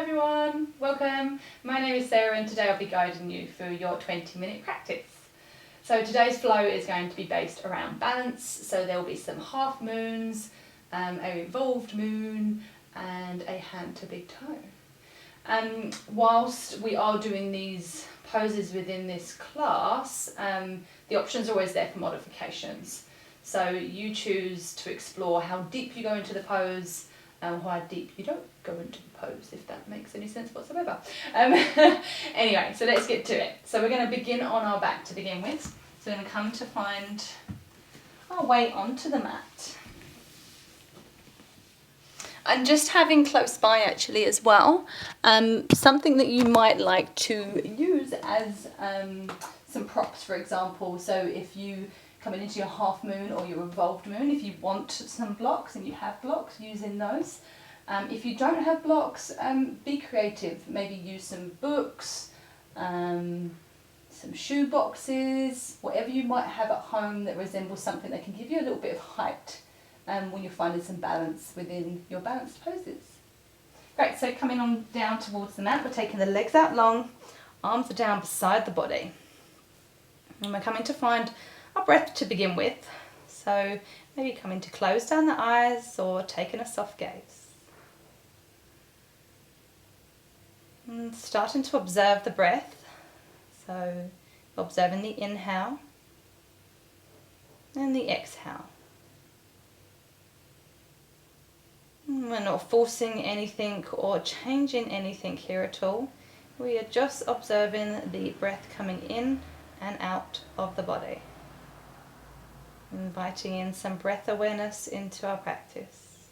everyone, welcome. My name is Sarah and today I'll be guiding you through your 20-minute practice. So today's flow is going to be based around balance, so there will be some half moons, a revolved moon and a hand to big toe. Whilst we are doing these poses within this class, the options are always there for modifications. So you choose to explore how deep you go into the pose, how deep you don't go into the pose, if that makes any sense whatsoever. Anyway, so let's get to it. So we're going to begin on our back to begin with. So we're going to come to find our way onto the mat. And just having close by actually as well, something that you might like to use as some props, for example. So if you coming into your half moon or your revolved moon, if you want some blocks and you have blocks, using those. If you don't have blocks, be creative. Maybe use some books, some shoe boxes, whatever you might have at home that resembles something that can give you a little bit of height when you're finding some balance within your balanced poses. Great, so coming on down towards the mat, we're taking the legs out long, arms are down beside the body. And we're coming to find our breath to begin with. So maybe coming to close down the eyes or taking a soft gaze. And starting to observe the breath. So observing the inhale and the exhale. We're not forcing anything or changing anything here at all. We are just observing the breath coming in and out of the body. Inviting in some breath awareness into our practice.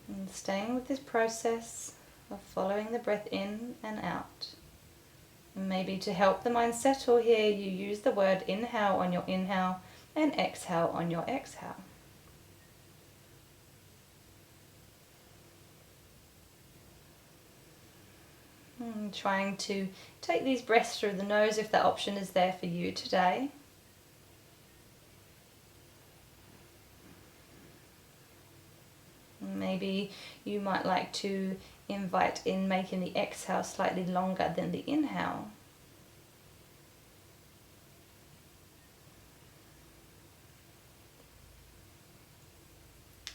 And staying with this process of following the breath in and out. And maybe to help the mind settle here, you use the word inhale on your inhale and exhale on your exhale. Trying to take these breaths through the nose if that option is there for you today. Maybe you might like to invite in making the exhale slightly longer than the inhale.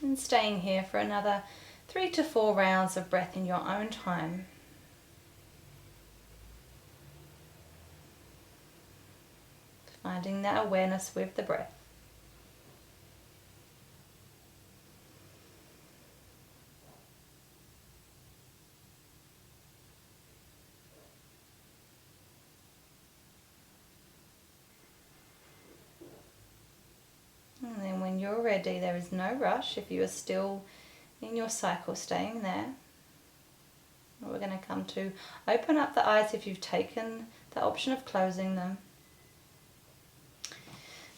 And staying here for another 3 to 4 rounds of breath in your own time. Finding that awareness with the breath. And then when you're ready, there is no rush if you are still in your cycle, staying there. We're going to come to open up the eyes if you've taken the option of closing them.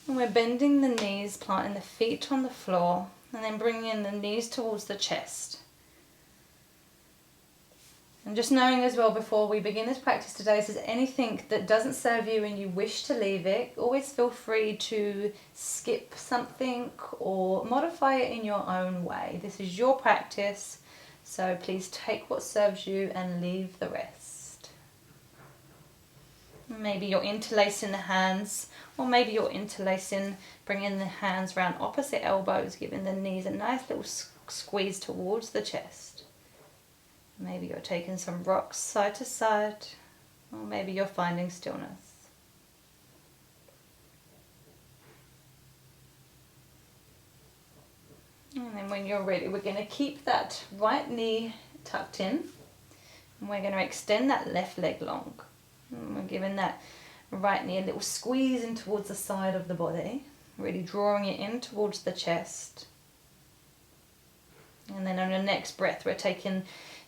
And we're bending the knees, planting the feet on the floor, and then bringing the knees towards the chest. And just knowing as well before we begin this practice today, if there's anything that doesn't serve you and you wish to leave it, always feel free to skip something or modify it in your own way. This is your practice, so please take what serves you and leave the rest. Maybe you're interlacing the hands, or maybe you're interlacing, bringing the hands around opposite elbows, giving the knees a nice little squeeze towards the chest. Maybe you're taking some rocks side to side, or maybe you're finding stillness. And then when you're ready, we're going to keep that right knee tucked in, and we're going to extend that left leg long. And we're giving that right knee a little squeeze in towards the side of the body, really drawing it in towards the chest. And then on the next breath, we're taking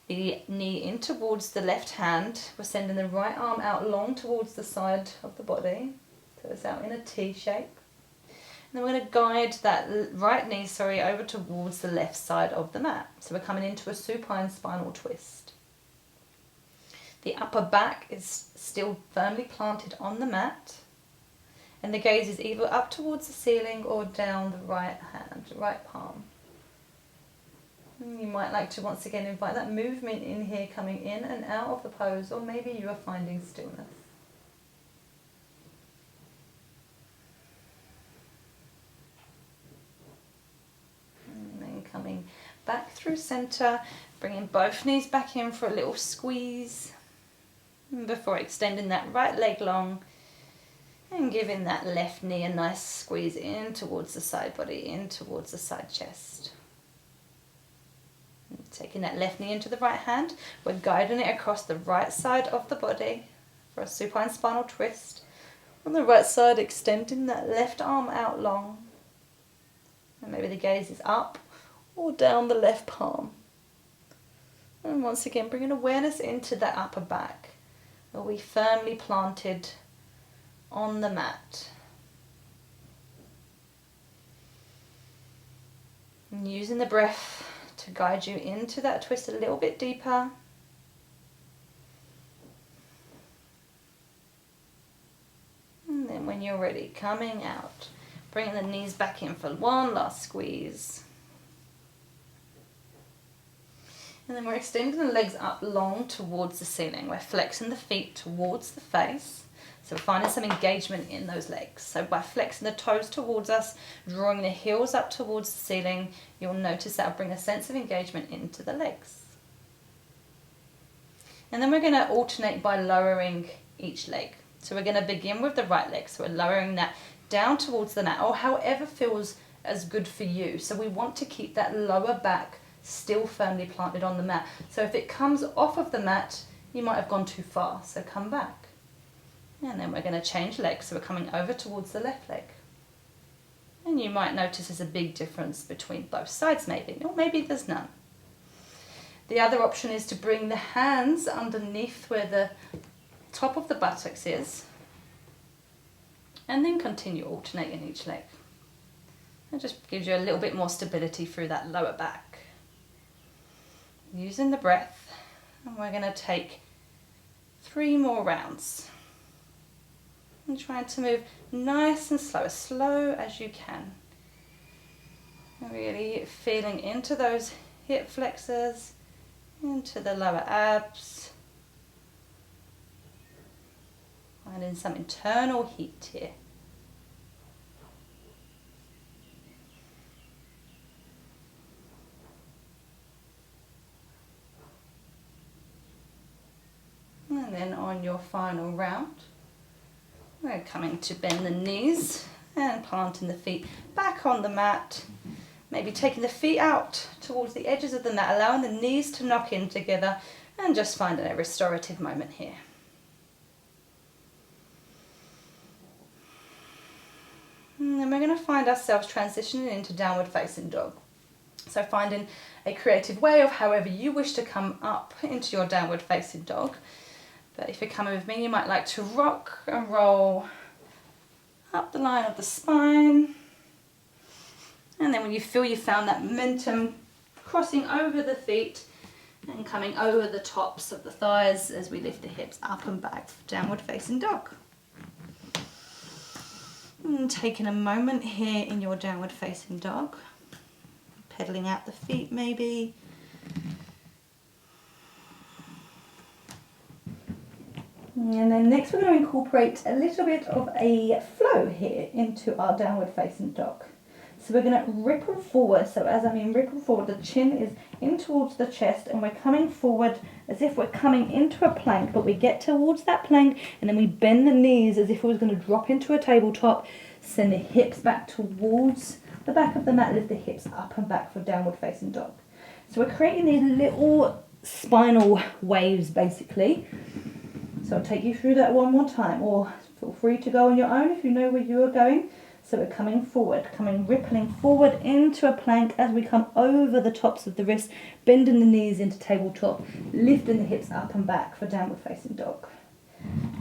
the knee in towards the left hand. We're sending the right arm out long towards the side of the body, so it's out in a T shape. And then we're going to guide that right knee, over towards the left side of the mat. So we're coming into a supine spinal twist. The upper back is still firmly planted on the mat, And the gaze is either up towards the ceiling or down the right hand, right palm. And you might like to once again invite that movement in here, coming in and out of the pose, or maybe you are finding stillness. And then coming back through center, bringing both knees back in for a little squeeze. And before extending that right leg long and giving that left knee a nice squeeze in towards the side body, in towards the side chest. And taking that left knee into the right hand, we're guiding it across the right side of the body for a supine spinal twist. On the right side, extending that left arm out long. And maybe the gaze is up or down the left palm. And once again, bringing awareness into that upper back. Are we firmly planted on the mat? And using the breath to guide you into that twist a little bit deeper. And then when you're ready, coming out, bringing the knees back in for one last squeeze. And then we're extending the legs up long towards the ceiling. We're flexing the feet towards the face. So we're finding some engagement in those legs. So by flexing the toes towards us, drawing the heels up towards the ceiling, you'll notice that will bring a sense of engagement into the legs. And then we're going to alternate by lowering each leg. So we're going to begin with the right leg. So we're lowering that down towards the mat, or however feels as good for you. So we want to keep that lower back still firmly planted on the mat. So if it comes off of the mat, you might have gone too far, so come back. And then we're going to change legs, so we're coming over towards the left leg. And you might notice there's a big difference between both sides maybe, or maybe there's none. The other option is to bring the hands underneath where the top of the buttocks is, and then continue alternating each leg. It just gives you a little bit more stability through that lower back. Using the breath, and we're going to take 3 more rounds. And trying to move nice and slow, as slow as you can. And really feeling into those hip flexors, into the lower abs. Finding some internal heat here. And then on your final round, we're coming to bend the knees and planting the feet back on the mat. Maybe taking the feet out towards the edges of the mat, allowing the knees to knock in together, and just finding a restorative moment here. And then we're going to find ourselves transitioning into downward facing dog. So finding a creative way of however you wish to come up into your downward facing dog. But if you're coming with me, you might like to rock and roll up the line of the spine. And then when you feel you found that momentum, crossing over the feet and coming over the tops of the thighs as we lift the hips up and back, downward facing dog. And taking a moment here in your downward facing dog, pedaling out the feet maybe. And then next we're going to incorporate a little bit of a flow here into our downward facing dog. So we're going to ripple forward. So as I mean ripple forward, the chin is in towards the chest and we're coming forward as if we're coming into a plank, but we get towards that plank and then we bend the knees as if we was going to drop into a tabletop, send the hips back towards the back of the mat, lift the hips up and back for downward facing dog. So we're creating these little spinal waves basically. So I'll take you through that one more time, or feel free to go on your own if you know where you are going. So we're coming forward, rippling forward into a plank as we come over the tops of the wrists, bending the knees into tabletop, lifting the hips up and back for downward facing dog.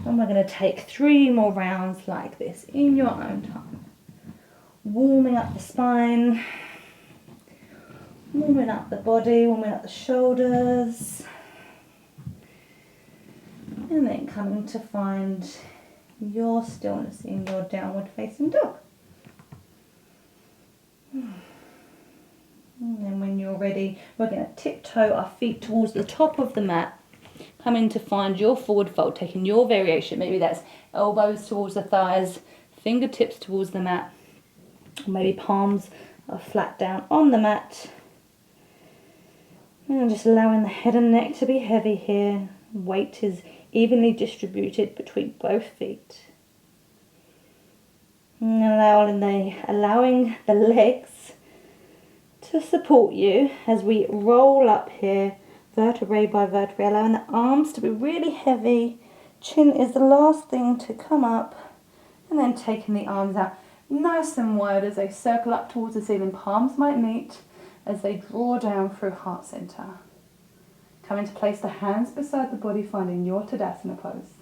And we're going to take 3 more rounds like this in your own time. Warming up the spine, warming up the body, warming up the shoulders. And then coming to find your stillness in your downward facing dog. And then when you're ready, we're going to tiptoe our feet towards the top of the mat. Come in to find your forward fold, taking your variation. Maybe that's elbows towards the thighs, fingertips towards the mat, or maybe palms are flat down on the mat. And just allowing the head and neck to be heavy here. Weight is evenly distributed between both feet. And allowing the legs to support you as we roll up here, vertebrae by vertebrae, allowing the arms to be really heavy. Chin is the last thing to come up, and then taking the arms out nice and wide as they circle up towards the ceiling. Palms might meet as they draw down through heart center. Coming to place the hands beside the body, finding your Tadasana pose.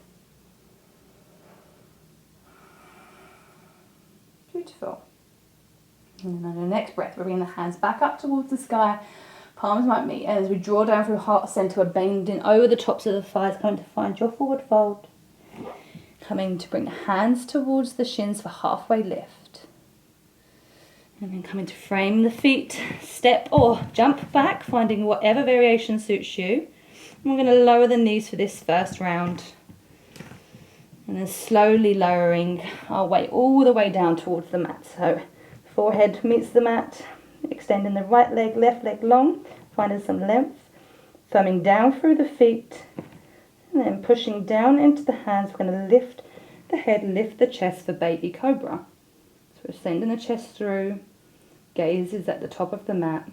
Beautiful. And then on your next breath, we're bringing the hands back up towards the sky. Palms might meet, and as we draw down through heart center, we're bending over the tops of the thighs, coming to find your forward fold. Coming to bring the hands towards the shins for halfway lift. And then coming to frame the feet, step or jump back, finding whatever variation suits you. And we're going to lower the knees for this first round. And then slowly lowering our weight all the way down towards the mat. So forehead meets the mat, extending the right leg, left leg long, finding some length, firming down through the feet, and then pushing down into the hands. We're going to lift the head, lift the chest for baby cobra. So we're sending the chest through, gaze is at the top of the mat.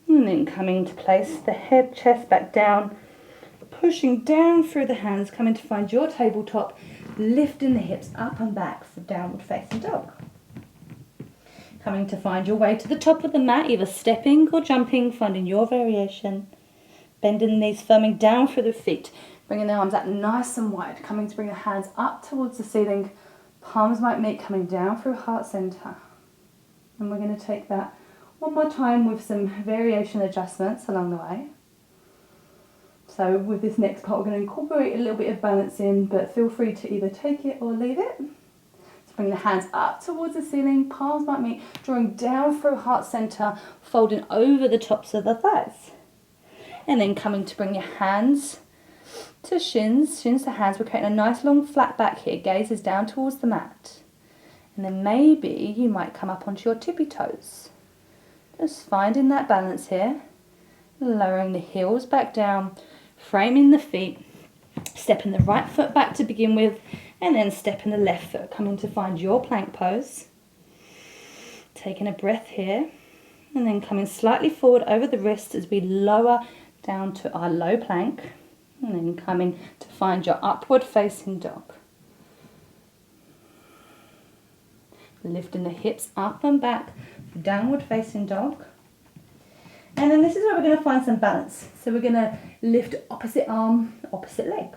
And then coming to place the head, chest back down, pushing down through the hands, coming to find your tabletop, lifting the hips up and back for downward facing dog. Coming to find your way to the top of the mat, either stepping or jumping, finding your variation. Bending the knees, firming down through the feet, bringing the arms out nice and wide, coming to bring the hands up towards the ceiling. Palms might meet, coming down through heart center. And we're going to take that one more time with some variation adjustments along the way. So with this next part, we're going to incorporate a little bit of balance in, but feel free to either take it or leave it. So bring the hands up towards the ceiling, palms might meet, drawing down through heart center, folding over the tops of the thighs. And then coming to bring your hands to shins to hands. We're creating a nice long flat back here, gaze is down towards the mat. And then maybe you might come up onto your tippy toes. Just finding that balance here. Lowering the heels back down, framing the feet, stepping the right foot back to begin with, and then stepping the left foot, coming to find your plank pose. Taking a breath here, and then coming slightly forward over the wrists as we lower down to our low plank, and then coming to find your upward facing dog. Lifting the hips up and back for downward facing dog. And then this is where we're going to find some balance. So we're going to lift opposite arm, opposite leg.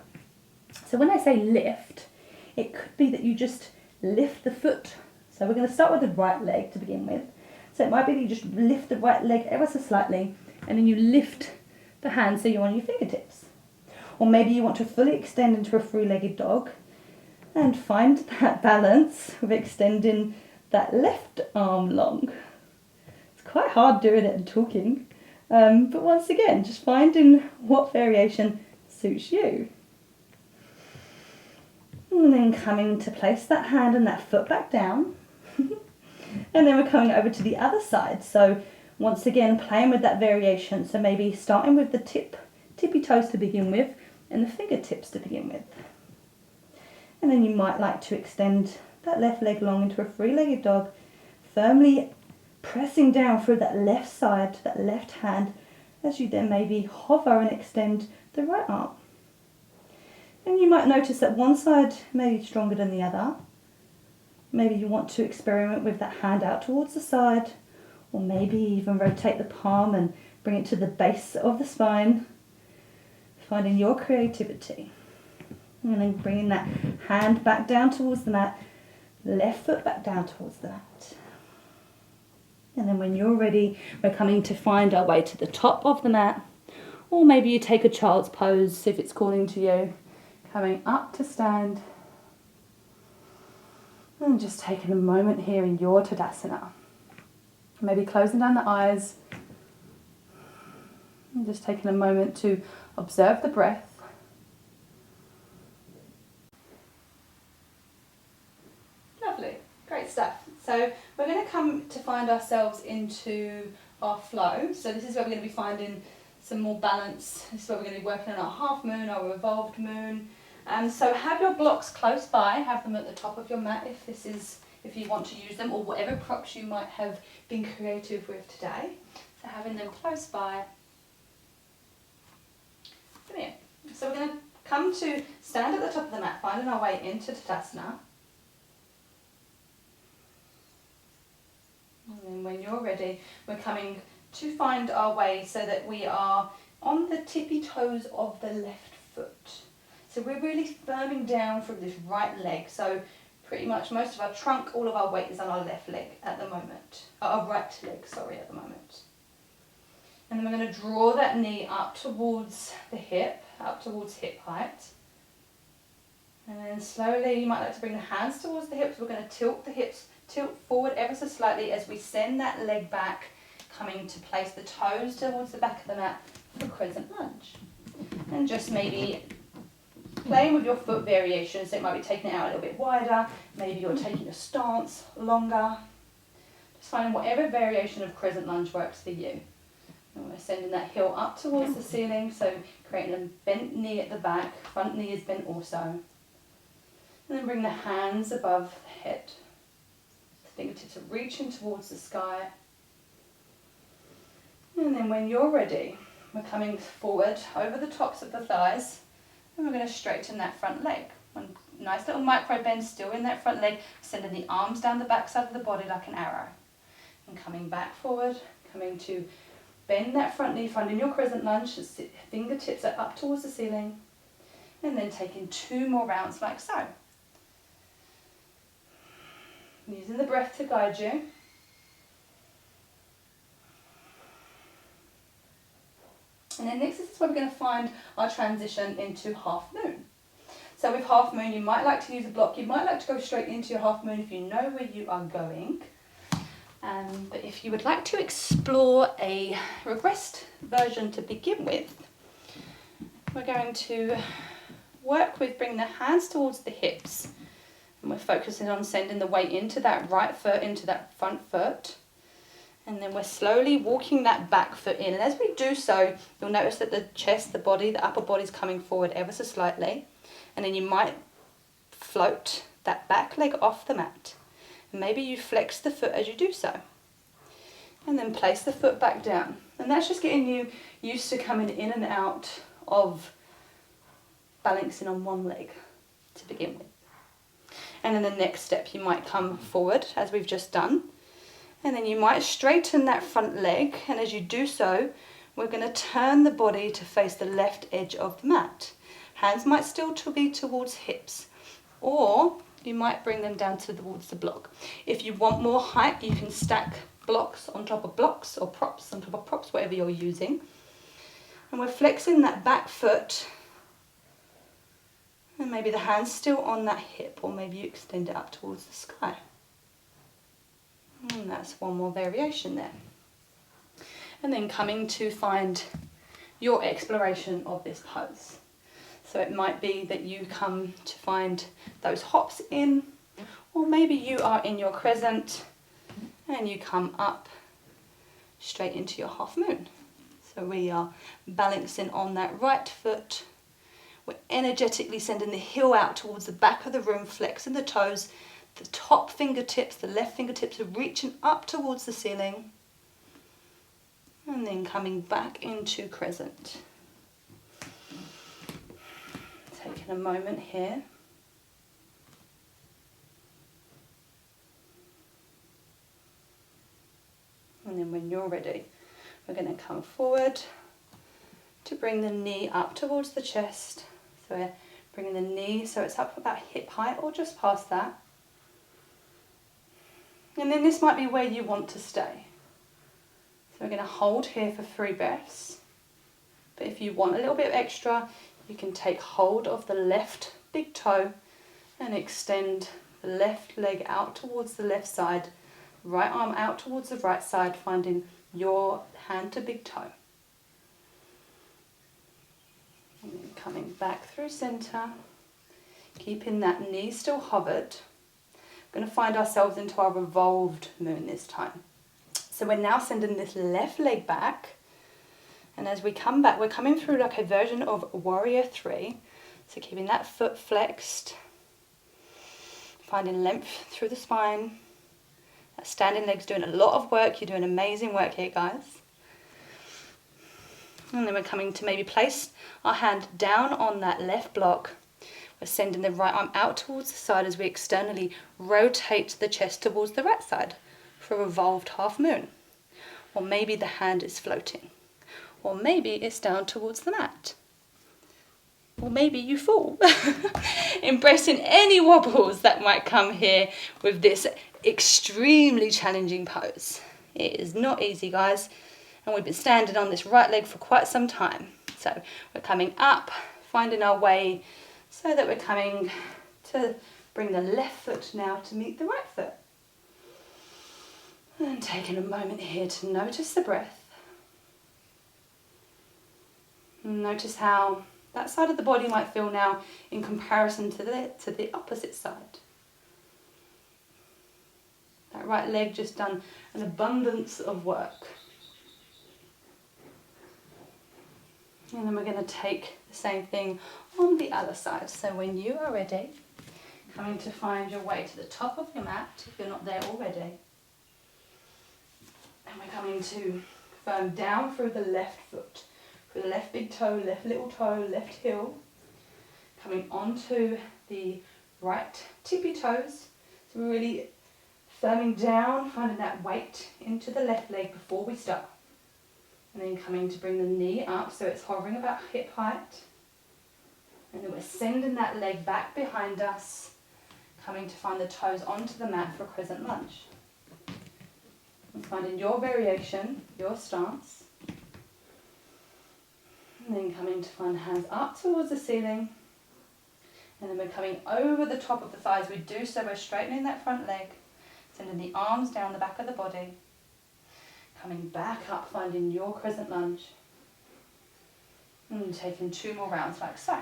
So when I say lift, it could be that you just lift the foot. So we're going to start with the right leg to begin with. So it might be that you just lift the right leg ever so slightly, and then you lift the hand so you're on your fingertips. Or maybe you want to fully extend into a three-legged dog and find that balance with extending that left arm long. It's quite hard doing it and talking, but once again, just finding what variation suits you. And then coming to place that hand and that foot back down. And then we're coming over to the other side. So once again, playing with that variation. So maybe starting with the tippy toes to begin with, and the fingertips to begin with. And then you might like to extend that left leg long into a three-legged dog, firmly pressing down through that left side, that left hand, as you then maybe hover and extend the right arm. And you might notice that one side may be stronger than the other. Maybe you want to experiment with that hand out towards the side, or maybe even rotate the palm and bring it to the base of the spine, finding your creativity. And then bringing that hand back down towards the mat, left foot back down towards the mat. And then when you're ready, we're coming to find our way to the top of the mat, or maybe you take a child's pose if it's calling to you, coming up to stand, And just taking a moment here in your Tadasana. Maybe closing down the eyes. And just taking a moment to observe the breath. Lovely, great stuff. So we're going to come to find ourselves into our flow. So this is where we're going to be finding some more balance. This is where we're going to be working on our half moon, our revolved moon. So have your blocks close by, have them at the top of your mat if you want to use them, or whatever props you might have been creative with today. So having them close by. Brilliant. So we're going to come to stand at the top of the mat, finding our way into Tadasana. And then when you're ready, we're coming to find our way so that we are on the tippy toes of the left foot. So we're really firming down from this right leg. So pretty much most of our trunk, all of our weight is on our left leg at the moment. Our right leg, sorry, at the moment. And then we're going to draw that knee up towards the hip, up towards hip height. And then slowly, you might like to bring the hands towards the hips. We're going to tilt the hips, tilt forward ever so slightly as we send that leg back, coming to place the toes towards the back of the mat for crescent lunge. And just maybe playing with your foot variations, so it might be taking it out a little bit wider, maybe you're taking your stance longer. Just finding whatever variation of crescent lunge works for you. And we're sending that heel up towards the ceiling, so creating a bent knee at the back, front knee is bent also. And then bring the hands above the head. The fingertips are reaching towards the sky. And then when you're ready, we're coming forward over the tops of the thighs, and we're going to straighten that front leg. One nice little micro bend still in that front leg, sending the arms down the back side of the body like an arrow. And coming back forward, coming to bend that front knee, finding your crescent lunge, fingertips are up towards the ceiling. And then taking 2 more rounds like so. Using the breath to guide you. And then next is where we're going to find our transition into half moon. So with half moon, you might like to use a block. You might like to go straight into your half moon if you know where you are going. But if you would like to explore a regressed version to begin with, we're going to work with bringing the hands towards the hips. And we're focusing on sending the weight into that right foot, into that front foot. And then we're slowly walking that back foot in. And as we do so, you'll notice that the chest, the body, the upper body is coming forward ever so slightly. And then you might float that back leg off the mat. And maybe you flex the foot as you do so. And then place the foot back down. And that's just getting you used to coming in and out of balancing on one leg to begin with. And then the next step, you might come forward as we've just done. And then you might straighten that front leg, and as you do so, we're going to turn the body to face the left edge of the mat. Hands might still be towards hips, or you might bring them down towards the block. If you want more height, you can stack blocks on top of blocks, or props on top of props, whatever you're using. And we're flexing that back foot, and maybe the hand's still on that hip, or maybe you extend it up towards the sky. And that's one more variation there. And then coming to find your exploration of this pose. So it might be that you come to find those hops in, or maybe you are in your crescent and you come up straight into your half moon. So we are balancing on that right foot. We're energetically sending the heel out towards the back of the room, flexing the toes. The top fingertips, the left fingertips are reaching up towards the ceiling. And then coming back into crescent. Taking a moment here. And then when you're ready, we're going to come forward to bring the knee up towards the chest. So we're bringing the knee so it's up about hip height or just past that. And then this might be where you want to stay. So we're going to hold here for 3 breaths. But if you want a little bit extra, you can take hold of the left big toe and extend left leg out towards the left side, right arm out towards the right side, finding your hand to big toe. And then coming back through center, keeping that knee still hovered. We're going to find ourselves into our revolved moon this time. So we're now sending this left leg back, and as we come back, we're coming through like a version of warrior 3. So keeping that foot flexed, finding length through the spine. That standing leg's doing a lot of work. You're doing amazing work here, guys. And then we're coming to maybe place our hand down on that left block. We're sending the right arm out towards the side as we externally rotate the chest towards the right side for a revolved half moon. Or maybe the hand is floating. Or maybe it's down towards the mat. Or maybe you fall. Embracing any wobbles that might come here with this extremely challenging pose. It is not easy, guys. And we've been standing on this right leg for quite some time. So we're coming up, finding our way so that we're coming to bring the left foot now to meet the right foot. And taking a moment here to notice the breath. Notice how that side of the body might feel now in comparison to the opposite side. That right leg just done an abundance of work. And then we're going to take the same thing on the other side. So when you are ready, coming to find your way to the top of your mat, if you're not there already. And we're coming to firm down through the left foot, through the left big toe, left little toe, left heel. Coming onto the right tippy toes. So we're really firming down, finding that weight into the left leg before we start. And then coming to bring the knee up so it's hovering about hip height. And then we're sending that leg back behind us, coming to find the toes onto the mat for a crescent lunge. And finding your variation, your stance. And then coming to find the hands up towards the ceiling. And then we're coming over the top of the thighs. We do so, we're straightening that front leg, sending the arms down the back of the body. Coming back up, finding your crescent lunge. And taking 2 more rounds like so.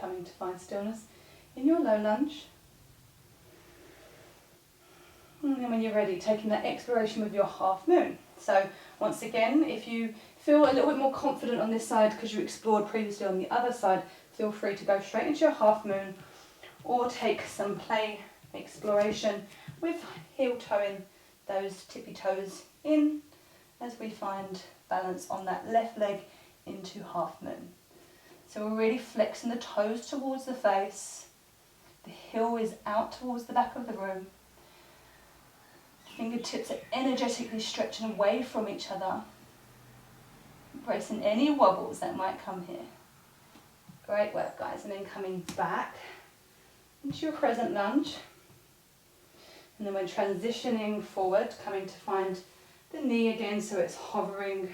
Coming to find stillness in your low lunge. And then when you're ready, taking that exploration with your half moon. So once again, if you feel a little bit more confident on this side because you explored previously on the other side, feel free to go straight into your half moon or take some play exploration with heel toeing those tippy toes in as we find balance on that left leg into half moon. So we're really flexing the toes towards the face. The heel is out towards the back of the room. Fingertips are energetically stretching away from each other. Embracing any wobbles that might come here. Great work, guys. And then coming back into your crescent lunge. And then when transitioning forward, coming to find the knee again so it's hovering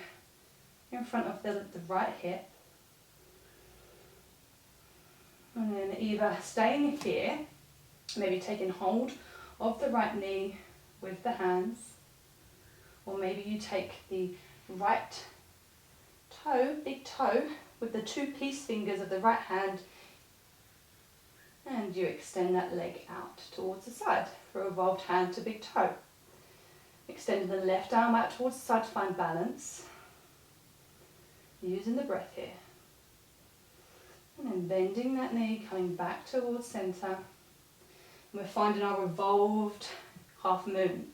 in front of the right hip. And then either staying here, maybe taking hold of the right knee with the hands, or maybe you take the right toe, big toe, with the 2 peace fingers of the right hand, and you extend that leg out towards the side for a revolved hand to big toe. Extending the left arm out towards the side to find balance, using the breath here. And then bending that knee, coming back towards centre. And we're finding our revolved half moon.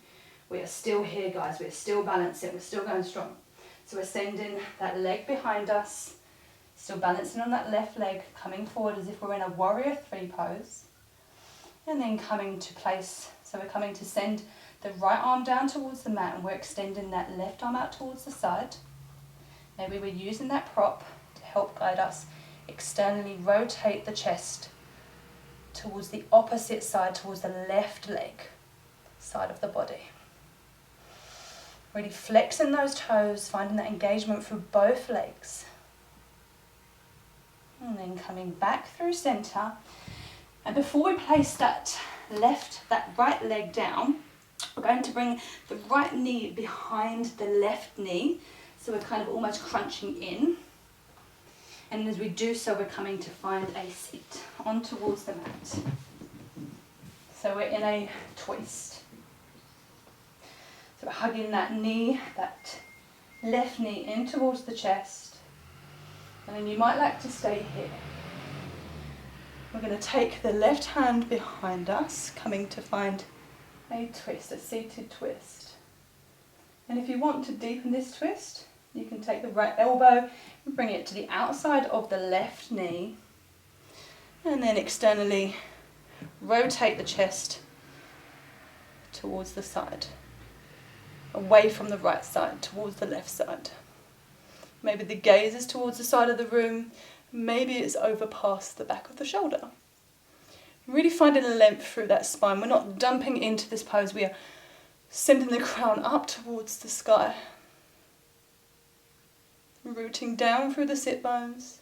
We are still here, guys. We're still balancing. We're still going strong. So we're sending that leg behind us, still balancing on that left leg, coming forward as if we're in a warrior 3 pose. And then coming to place. So we're coming to send the right arm down towards the mat and we're extending that left arm out towards the side. Maybe we're using that prop to help guide us externally rotate the chest towards the opposite side, towards the left leg side of the body. Really flexing those toes, finding that engagement through both legs. And then coming back through center. And before we place that right leg down, we're going to bring the right knee behind the left knee. So we're kind of almost crunching in. And as we do so, we're coming to find a seat on towards the mat. So we're in a twist. So we're hugging that knee, that left knee in towards the chest. And then you might like to stay here. We're going to take the left hand behind us, coming to find a twist, a seated twist. And if you want to deepen this twist, you can take the right elbow and bring it to the outside of the left knee. And then externally rotate the chest towards the side, away from the right side, towards the left side. Maybe the gaze is towards the side of the room, maybe it's over past the back of the shoulder. Really finding a length through that spine. We're not dumping into this pose, we are sending the crown up towards the sky. Rooting down through the sit bones,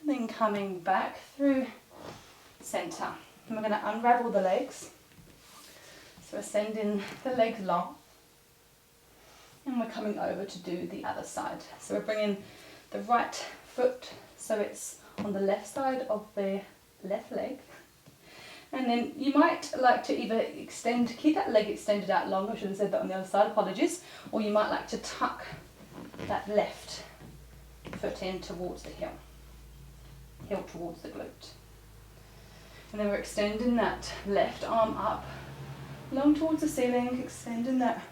and then coming back through center. And we're going to unravel the legs. So we're sending the legs long. And we're coming over to do the other side. So we're bringing the right foot so it's on the left side of the left leg. And then you might like to either keep that leg extended out long, I should have said that on the other side, apologies, or you might like to tuck that left foot in towards the heel towards the glute. And then we're extending that left arm up, long towards the ceiling, extending that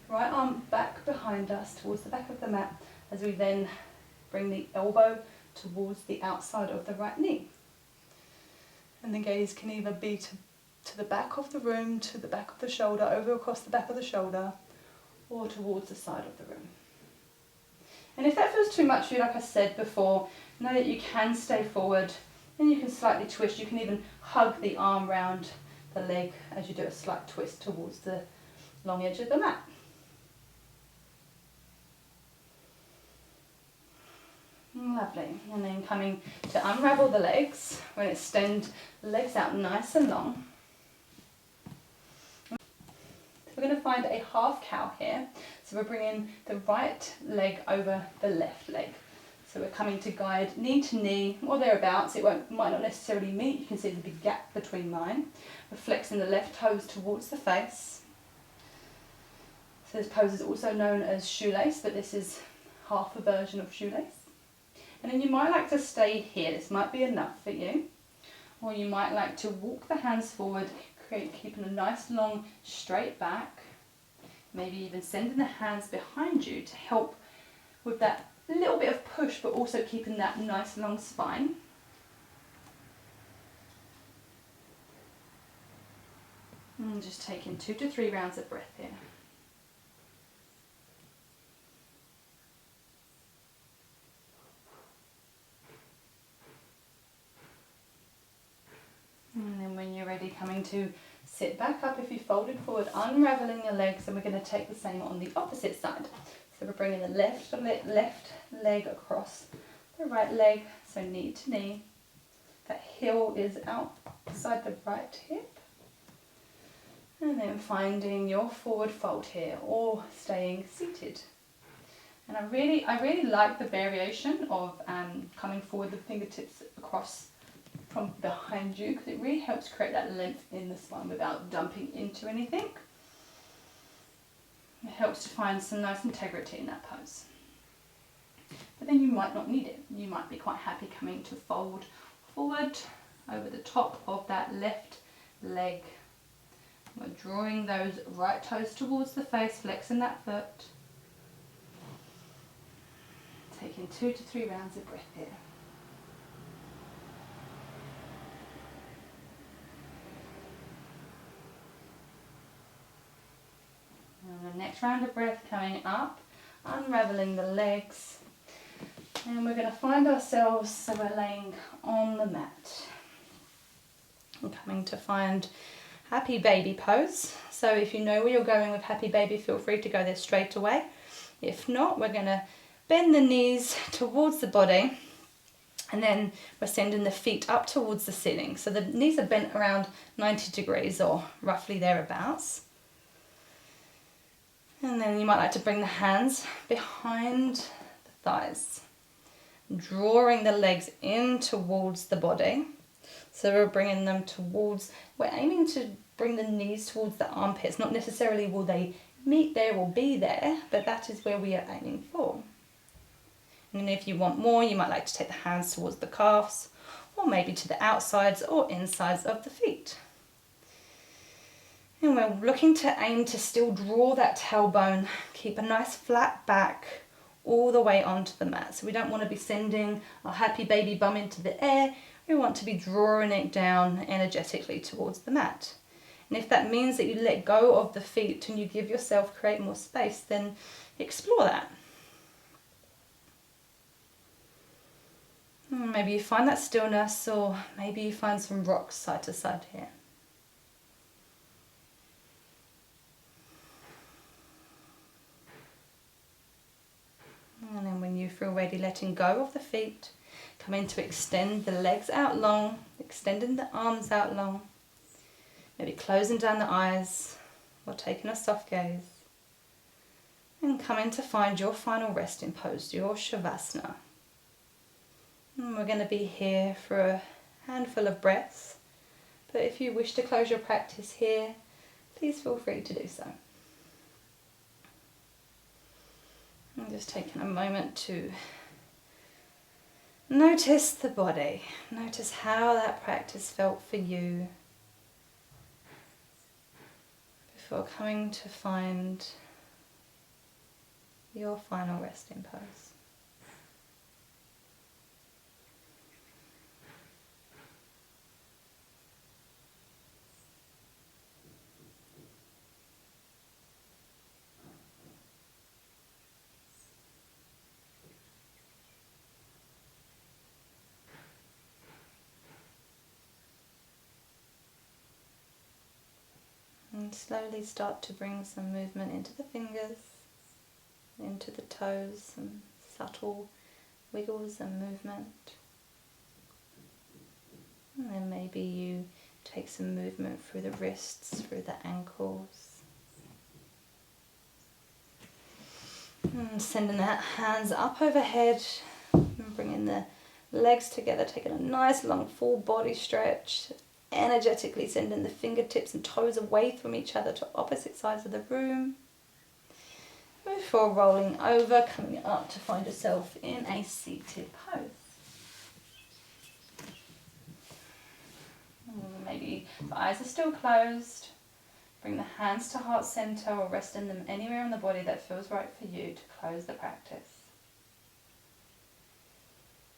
right arm back behind us towards the back of the mat as we then bring the elbow towards the outside of the right knee. And the gaze can either be to the back of the room, to the back of the shoulder, over across the back of the shoulder, or towards the side of the room. And if that feels too much for you, like I said before, know that you can stay forward and you can slightly twist. You can even hug the arm round the leg as you do a slight twist towards the long edge of the mat. Lovely. And then coming to unravel the legs, we're going to extend the legs out nice and long. We're going to find a half cow here. So we're bringing the right leg over the left leg. So we're coming to guide knee to knee or thereabouts. It might not necessarily meet. You can see the big gap between mine. We're flexing the left toes towards the face. So this pose is also known as shoelace, but this is half a version of shoelace. And then you might like to stay here. This might be enough for you. Or you might like to walk the hands forward, keeping a nice long straight back. Maybe even sending the hands behind you to help with that little bit of push, but also keeping that nice long spine. And just taking 2 to 3 rounds of breath here. And then when you're ready, coming to sit back up if you folded forward, unraveling your legs, and we're going to take the same on the opposite side. So we're bringing the left leg across the right leg, so knee to knee. That heel is outside the right hip. And then finding your forward fold here, or staying seated. And I really like the variation of coming forward, the fingertips across from behind you, because it really helps create that length in the spine without dumping into anything. It helps to find some nice integrity in that pose. But then you might not need it. You might be quite happy coming to fold forward over the top of that left leg. We're drawing those right toes towards the face, flexing that foot. Taking 2 to 3 rounds of breath here. And the next round of breath coming up, unraveling the legs. And we're going to find ourselves, so we're laying on the mat. And coming to find happy baby pose. So if you know where you're going with happy baby, feel free to go there straight away. If not, we're going to bend the knees towards the body, and then we're sending the feet up towards the ceiling. So the knees are bent around 90 degrees or roughly thereabouts. And then you might like to bring the hands behind the thighs, drawing the legs in towards the body. So we're bringing them towards, we're aiming to bring the knees towards the armpits. Not necessarily will they meet there or be there, but that is where we are aiming for. And if you want more, you might like to take the hands towards the calves, or maybe to the outsides or insides of the feet. And we're looking to aim to still draw that tailbone, keep a nice flat back all the way onto the mat. So we don't want to be sending our happy baby bum into the air. We want to be drawing it down energetically towards the mat. And if that means that you let go of the feet and you give yourself, create more space, then explore that. Maybe you find that stillness, or maybe you find some rocks side to side here. And then when you feel ready, letting go of the feet, coming to extend the legs out long, extending the arms out long, maybe closing down the eyes or taking a soft gaze, and coming to find your final resting pose, your Shavasana. And we're going to be here for a handful of breaths, but if you wish to close your practice here, please feel free to do so. I'm just taking a moment to notice the body, notice how that practice felt for you before coming to find your final resting pose. And slowly start to bring some movement into the fingers, into the toes, some subtle wiggles and movement. And then maybe you take some movement through the wrists, through the ankles. And sending the hands up overhead and bringing the legs together, taking a nice long full body stretch. Energetically sending the fingertips and toes away from each other to opposite sides of the room. Before rolling over, coming up to find yourself in a seated pose. Maybe the eyes are still closed. Bring the hands to heart center or resting them anywhere on the body that feels right for you to close the practice.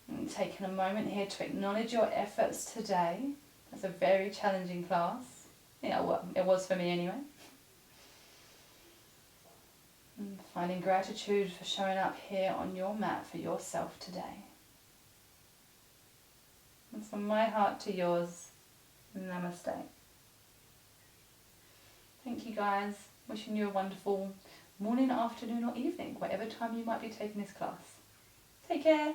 And taking a moment here to acknowledge your efforts today. It's a very challenging class. Yeah, well, it was for me anyway. And finding gratitude for showing up here on your mat for yourself today. And from my heart to yours, namaste. Thank you guys. Wishing you a wonderful morning, afternoon or evening, whatever time you might be taking this class. Take care.